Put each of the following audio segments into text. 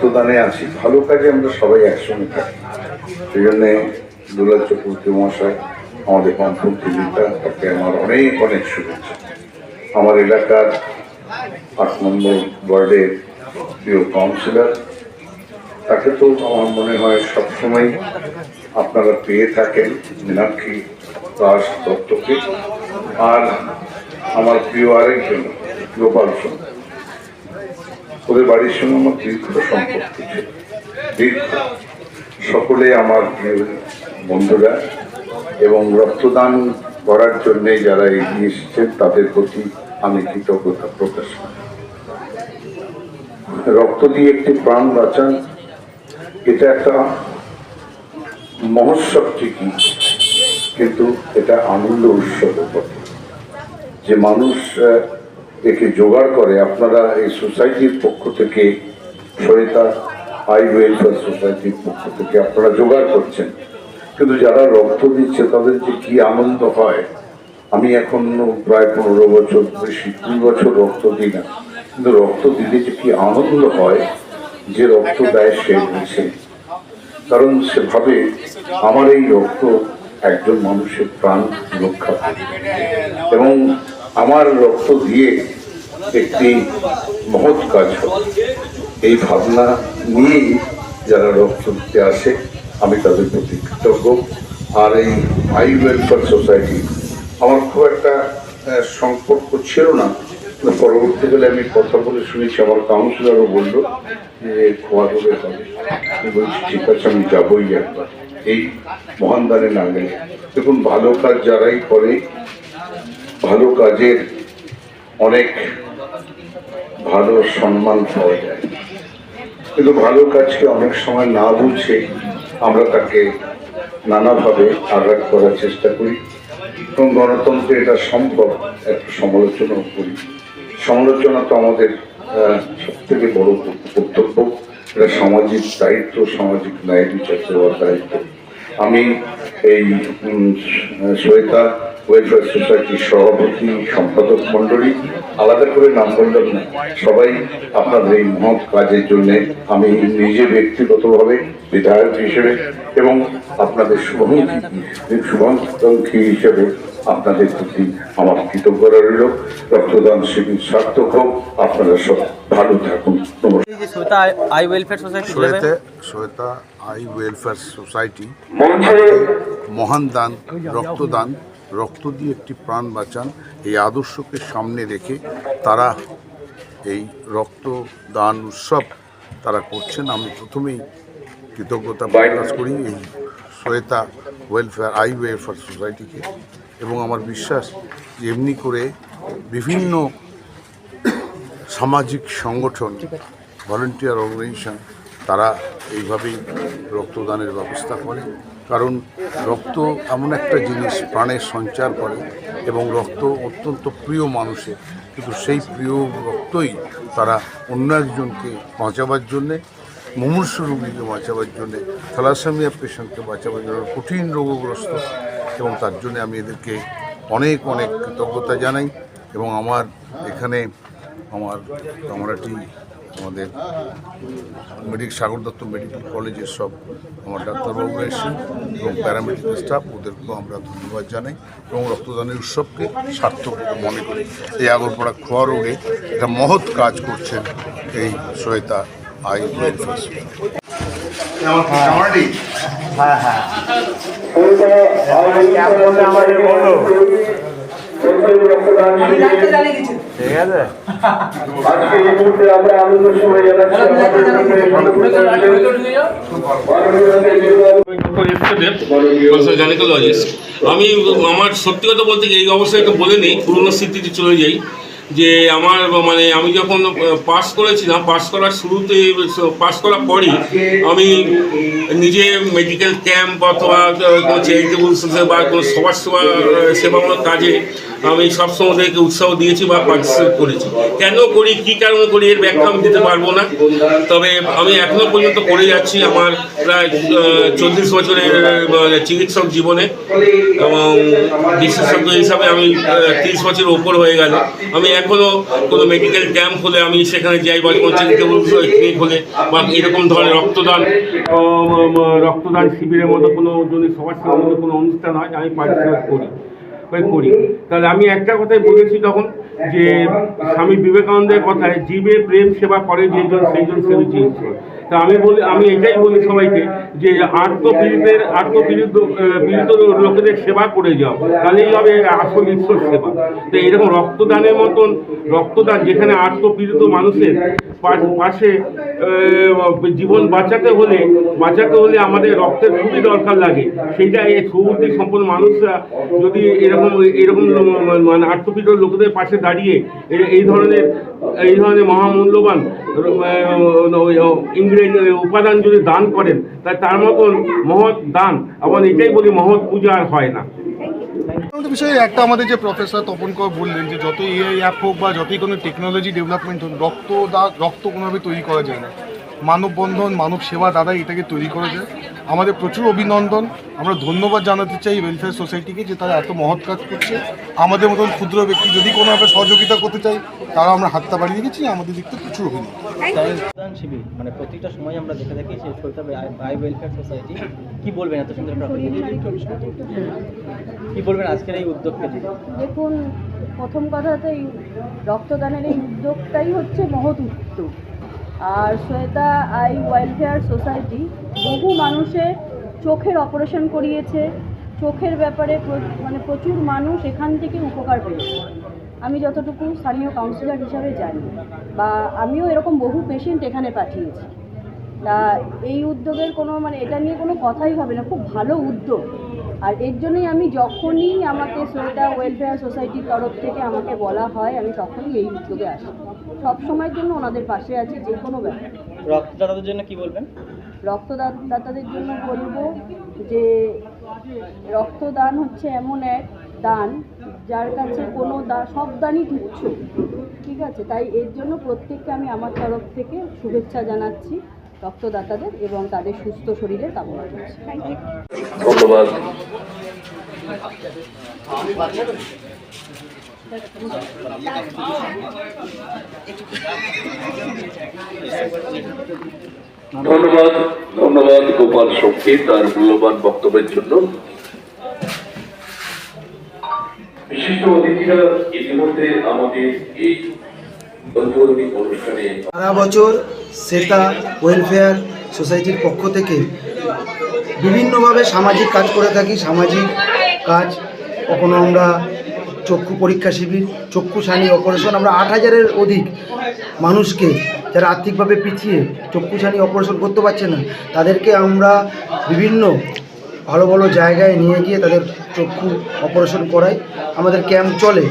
রক্তদানে আছি, ভালো কাজে আমরা সবাই একসঙ্গে থাকি। সেই জন্যে দুলাল চক্রবর্তী মহাশয়, আমাদের বামপন্থী নেতা, তাকে আমার অনেক অনেক শুভেচ্ছা। আমার এলাকার 8 নম্বর ওয়ার্ডের প্রিয় কাউন্সিলর, তাকে তো আমার মনে হয় সবসময় আপনারা পেয়ে থাকেন, মীনাক্ষী দাস দত্তকে। আর আমার প্রিয় আরেকজন গোপাল সোম, ওদের বাড়ির সঙ্গে আমার দীর্ঘ সম্পর্ক ছিল, দীর্ঘ। সকলে আমার প্রিয় বন্ধুরা এবং রক্তদান করার জন্যে যারা এগিয়ে এসেছেন তাদের প্রতি আমি কৃতজ্ঞতা প্রকাশ করি। রক্ত দিয়ে একটি প্রাণ বাঁচান, এটা একটা মহোৎসব ঠিকই, কিন্তু এটা আনন্দ উৎসবের বটে। যে মানুষ একে জোগাড় করে, আপনারা এই সোসাইটির পক্ষ থেকে, সরিতা আই ওয়েলফেয়ার সোসাইটির পক্ষ থেকে আপনারা জোগাড় করছেন, কিন্তু যারা রক্ত দিচ্ছে তাদের যে কি আনন্দ হয়। আমি এখন প্রায় 15 বছর, বেশি 2 বছর রক্ত দিই না, কিন্তু রক্ত দিলে যে কি আনন্দ হয়, যে রক্ত দেয় সে বুঝে। কারণ সেভাবে আমার এই রক্ত একজন মানুষের প্রাণ রক্ষা করে, এবং আমার রক্ত দিয়ে একটি মহৎ কাজ হবে, এই ভাবনা নিয়েই যারা রক্ত দিতে আসে আমি তাদের প্রতি কৃতজ্ঞ। আর এই আই ওয়েলফেয়ার সোসাইটি আমার খুব একটা সম্পর্ক ছিল না, পরবর্তীকালে আমি কথা বলে শুনেছি, আমার কাউন্সিলরও বললো যে খোয়া হবে হবে। আমি বলছি ঠিক আছে, আমি যাবই একবার, এই মহান দানে না গেলে। দেখুন, ভালো কাজ যারাই করে, ভালো কাজের অনেক ভালো সম্মান পাওয়া যায়, কিন্তু ভালো কাজকে অনেক সময় না বুঝে আমরা তাকে নানাভাবে আঘাত করার চেষ্টা করি, এবং গণতন্ত্রে এটা সম্ভব একটা সমালোচনাও করি। সমালোচনা তো আমাদের সব থেকে বড় কর্তব্য, এটা সামাজিক দায়িত্ব, সামাজিক ন্যায় বিচার দেওয়ার দায়িত্ব। আমি এই সরিতা ওয়েলফেয়ার সোসাইটির সভাপতি, সম্পাদক মন্ডলী, আলাদা করে নাম বললাম না, সবাই আপনাদের এই মহৎ কাজের জন্য আমি নিজে ব্যক্তিগতভাবে বিধায়ক হিসেবে এবং আপনাদের শুভাকাঙ্ক্ষী হিসেবে আপনাদের প্রতি আমার কৃতজ্ঞতা রইল। রক্তদান শিবির সার্থক হোক, আপনারা সব ভালো থাকুন। সরিতা আই ওয়েলফেয়ার সোসাইটি মহান দান, রক্তদান, রক্ত দিয়ে একটি প্রাণ বাঁচান, এই আদর্শকে সামনে রেখে তারা এই রক্তদান উৎসব তারা করছেন। আমি প্রথমেই কৃতজ্ঞতা প্রকাশ করি এই সরিতা আই ওয়েলফেয়ার সোসাইটিকে, এবং আমার বিশ্বাস যে এমনি করে বিভিন্ন সামাজিক সংগঠন, ভলেন্টিয়ার অর্গানাইজেশন, তারা এইভাবেই রক্তদানের ব্যবস্থা করে। কারণ রক্ত এমন একটা জিনিস, প্রাণের সঞ্চার করে, এবং রক্ত অত্যন্ত প্রিয় মানুষের, কিন্তু সেই প্রিয় রক্তই তারা অন্য একজনকে বাঁচাবার জন্যে, মুমূর্ষু রোগীকে বাঁচাবার জন্যে, থ্যালাসেমিয়া পেশেন্টকে বাঁচাবার জন্য, কঠিন রোগগ্রস্ত, এবং তার জন্য আমি এদেরকে অনেক অনেক কৃতজ্ঞতা জানাই। এবং আমার এখানে আমার কামরাটি, আমাদের সাগর দত্ত মেডিকেল কলেজের সব আমার ডাক্তারবাবুরা এসেছেন এবং প্যারামেডিক্যাল স্টাফ, ওদেরকেও আমরা ধন্যবাদ জানাই, এবং রক্তদানের উৎসবকে সার্থক মনে করি। এই আগরপাড়া খোয়া রোগে একটা মহৎ কাজ করছেন এই সরিতা আই ওয়েলফেয়ার সোসাইটি। হ্যাঁ হ্যাঁ ঠিক আছে। আমি আমার সত্যি কথা বলতে এই অবস্থায় একটু বলে নিই, পুরনো স্মৃতিতে চলে যাই। যে আমার মানে আমি যখন পাস করেছিলাম, পাস করার শুরুতে, পাস করার পরই আমি নিজে মেডিকেল ক্যাম্প অথবা কোনো চ্যারিটেবল বা কোনো সমাজ সেবামূলক কাজে আমি সবসময় ওদেরকে উৎসাহ দিয়েছি বা পার্টিসিপেট করেছি। কেন করি, কী কারণে করি, এর ব্যাখ্যা আমি দিতে পারবো না, তবে আমি এখনও পর্যন্ত করে যাচ্ছি আমার প্রায় 34 বছরের চিকিৎসক জীবনে, এবং বিশেষজ্ঞ হিসাবে আমি 30 বছরের ওপর হয়ে গেল। আমি এখনও কোনো মেডিকেল ক্যাম্প হলে আমি সেখানে যাই, বা কোনো চ্যারিটেবল ক্লিনিক হলে বা এরকম ধরনের রক্তদান শিবিরের মতো কোনো যদি সবার সঙ্গে মতো কোনো অনুষ্ঠান হয় আমি পার্টিসিপেট করি। তাহলে আমি একটা কথাই বলেছি তখন, যে স্বামী বিবেকানন্দের কথায়, জীবে প্রেম সেবা করে যেজন সেইজন সেবিছে ঈশ্বর। তা আমি এটাই বলি সবাইকে, যে পীড়িত লোকেদের সেবা করে যাও, তাহলেই হবে আসল ঈশ্বর সেবা। তো এরকম রক্তদানের মতন রক্তদান, যেখানে আত্মপীড়িত মানুষের পাশে জীবন বাঁচাতে হলে আমাদের রক্তের খুবই দরকার লাগে। সেইটা এই সুবুদ্ধি সম্পন্ন মানুষরা যদি এরকম মানে আত্মপীড়িত লোকেদের পাশে দাঁড়িয়ে এই ধরনের মহামূল্যবান ইংরেজ উপাদান যদি দান করেন, তার মতন মহৎ দান, আবার এটাই বলি মহৎ পূজা আর হয় না। বিষয়ে একটা আমাদের যে প্রফেসর তপন কর বললেন, যে যতই এআই অ্যাপ হোক বা যতই কোনো টেকনোলজি ডেভেলপমেন্ট হোক, রক্ত কোনোভাবে তৈরি করা যায় না। মানববন্ধন, মানব সেবা দ্বারা এটাকে তৈরি করা যায়। আমাদের প্রচুর অভিনন্দন, আমরা ধন্যবাদ জানাতে চাই ওয়েলফেয়ার সোসাইটিকে, যে তারা এত মহৎ কাজ করছে। আমাদের মতন ক্ষুদ্র ব্যক্তি যদি কোনোভাবে সহযোগিতা করতে চাই, তারা আমরা হাতটা বাড়িয়ে দিয়েছি। আমাদের দিক থেকে প্রচুর অভিনন্দন। রক্তদান শিবির মানে প্রত্যেকটা সময় আমরা দেখে থাকি, সেই সরিতা আই ওয়েলফেয়ার সোসাইটি। কি বলবেন এত সুন্দর একটা কি বলবেন আজকের এই উদ্যোগকে? দেখুন, প্রথম কথা তো এই রক্তদানের এই উদ্যোগটাই হচ্ছে মহৎ উদ্যোগ। আর শ্বেতা আই ওয়েলফেয়ার সোসাইটি বহু মানুষের চোখের অপারেশন করিয়েছে। চোখের ব্যাপারে মানে প্রচুর মানুষ এখান থেকে উপকার পেয়েছে। আমি যতটুকু স্থানীয় কাউন্সিলর হিসাবে জানি, বা আমিও এরকম বহু পেশেন্ট এখানে পাঠিয়েছি। তা এই উদ্যোগের কোনো মানে এটা নিয়ে কোনো কথাই হবে না, খুব ভালো উদ্যোগ। আর এর জন্যই আমি যখনই আমাকে শ্বেতা ওয়েলফেয়ার সোসাইটির তরফ থেকে আমাকে বলা হয়, আমি তখনই এই উদ্যোগে আসি। সব সময়ের জন্য ওনাদের পাশে আছি, যে কোনো ব্যাপারে। রক্তদাতাদের জন্য কি বলবেন? রক্তদাতাদের জন্য বলবো যে রক্তদান হচ্ছে এমন এক দান যার কাছে কোনো সব দানই তুচ্ছ, ঠিক আছে? তাই এর জন্য প্রত্যেককে আমি আমার তরফ থেকে শুভেচ্ছা জানাচ্ছি রক্তদাতাদের, এবং তাদের সুস্থ শরীরে কামনা করছি। ধন্যবাদ। ধন্যবাদ গোপাল সোমকে তার মূল্যবান বক্তব্যের জন্য। বিশিষ্ট অতিথিরা ইতিমধ্যে আমাদের এই অনুষ্ঠানে সারা বছর শ্বেতা ওয়েলফেয়ার সোসাইটির পক্ষ থেকে বিভিন্নভাবে সামাজিক কাজ করে থাকি। সামাজিক কাজ, কখনো আমরা চক্ষু পরীক্ষা শিবির, চক্ষু ছানি অপারেশন, আমরা 8,000-এর অধিক মানুষকে যারা আর্থিকভাবে পিছিয়ে চক্ষু ছানি অপারেশন করতে পারছে না, তাদেরকে আমরা বিভিন্ন ভালো ভালো জায়গায় নিয়ে গিয়ে তাদের চক্ষু অপারেশন করাই। আমাদের ক্যাম্প চলে,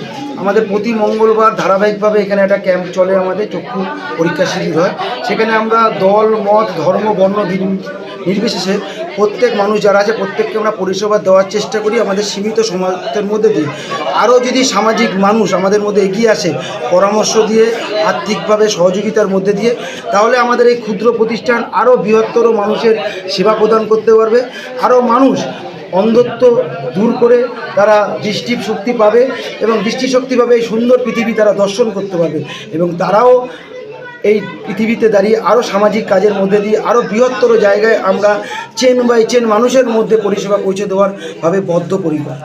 আমাদের প্রতি মঙ্গলবার ধারাবাহিকভাবে এখানে একটা ক্যাম্প চলে, আমাদের চক্ষু পরীক্ষা শিবির হয়। সেখানে আমরা দল, মত, ধর্ম, বর্ণ নির্বিশেষে প্রত্যেক মানুষ যারা আছে প্রত্যেককে আমরা পরিষেবা দেওয়ার চেষ্টা করি আমাদের সীমিত সমাজের মধ্যে দিয়ে। আরও যদি সামাজিক মানুষ আমাদের মধ্যে এগিয়ে আসে পরামর্শ দিয়ে, আর্থিকভাবে সহযোগিতার মধ্যে দিয়ে, তাহলে আমাদের এই ক্ষুদ্র প্রতিষ্ঠান আরও বৃহত্তর মানুষের সেবা প্রদান করতে পারবে। আরও মানুষ অন্ধত্ব দূর করে তারা দৃষ্টিশক্তি পাবে, এবং দৃষ্টিশক্তি পাবে এই সুন্দর পৃথিবী তারা দর্শন করতে পারবে, এবং তারাও এই পৃথিবীতে দাঁড়িয়ে আরও সামাজিক কাজের মধ্যে দিয়ে আরও বৃহত্তর জায়গায় আমরা চেন বাই চেন মানুষের মধ্যে পরিষেবা পৌঁছে দেওয়ার ভাবে বদ্ধপরিকর।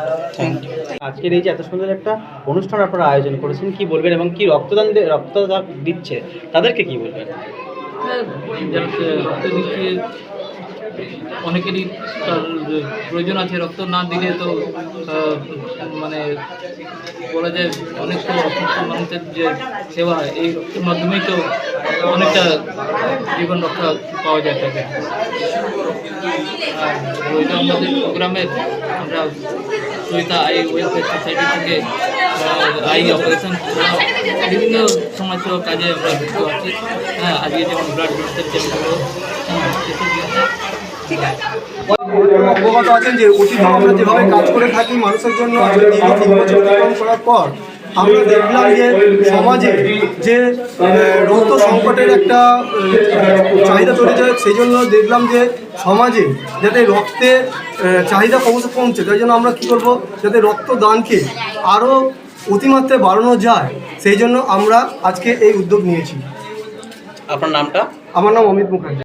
আজকের এই যে এত সুন্দর একটা অনুষ্ঠান আপনারা আয়োজন করেছেন, কি বলবেন? এবং কি রক্তদান দিচ্ছে তাদেরকে কি বলবেন? যারা রক্ত দিচ্ছে অনেকেরই তার প্রয়োজন আছে। রক্ত না দিলে তো মানে বলা যায় অনেক অসুস্থ মানুষের যে সেবা, এই রক্তের মাধ্যমেই তো অনেকটা জীবন রক্ষা পাওয়া যায় থাকে। আর ওইটা আমাদের প্রোগ্রামের আমরা শ্বেতা আই ওয়েলফেয়ার সোসাইটি থেকে আই অপারেশন বিভিন্ন সমাজসেবা কাজে আমরা যুক্ত আছি। হ্যাঁ, আজকে যেমন ব্লাড ডোনেশন ক্যাম্পগুলো অবগত আছেন যে অতীতে আমরা যেভাবে কাজ করে থাকি মানুষের জন্য, আজকে দীর্ঘ 3 বছর অতিক্রম করার পর আমরা দেখলাম যে সমাজে যে রক্ত সংকটের একটা চাহিদা তৈরি হয়। সেই জন্য দেখলাম যে সমাজে যাতে রক্তের চাহিদা ক্রমশ কমছে, তাই জন্য আমরা কী করবো, যাতে রক্তদানকে আরও অতিমাত্রায় বাড়ানো যায়, সেই জন্য আমরা আজকে এই উদ্যোগ নিয়েছি। আপনার নামটা? আমার নাম অমিত মুখার্জি।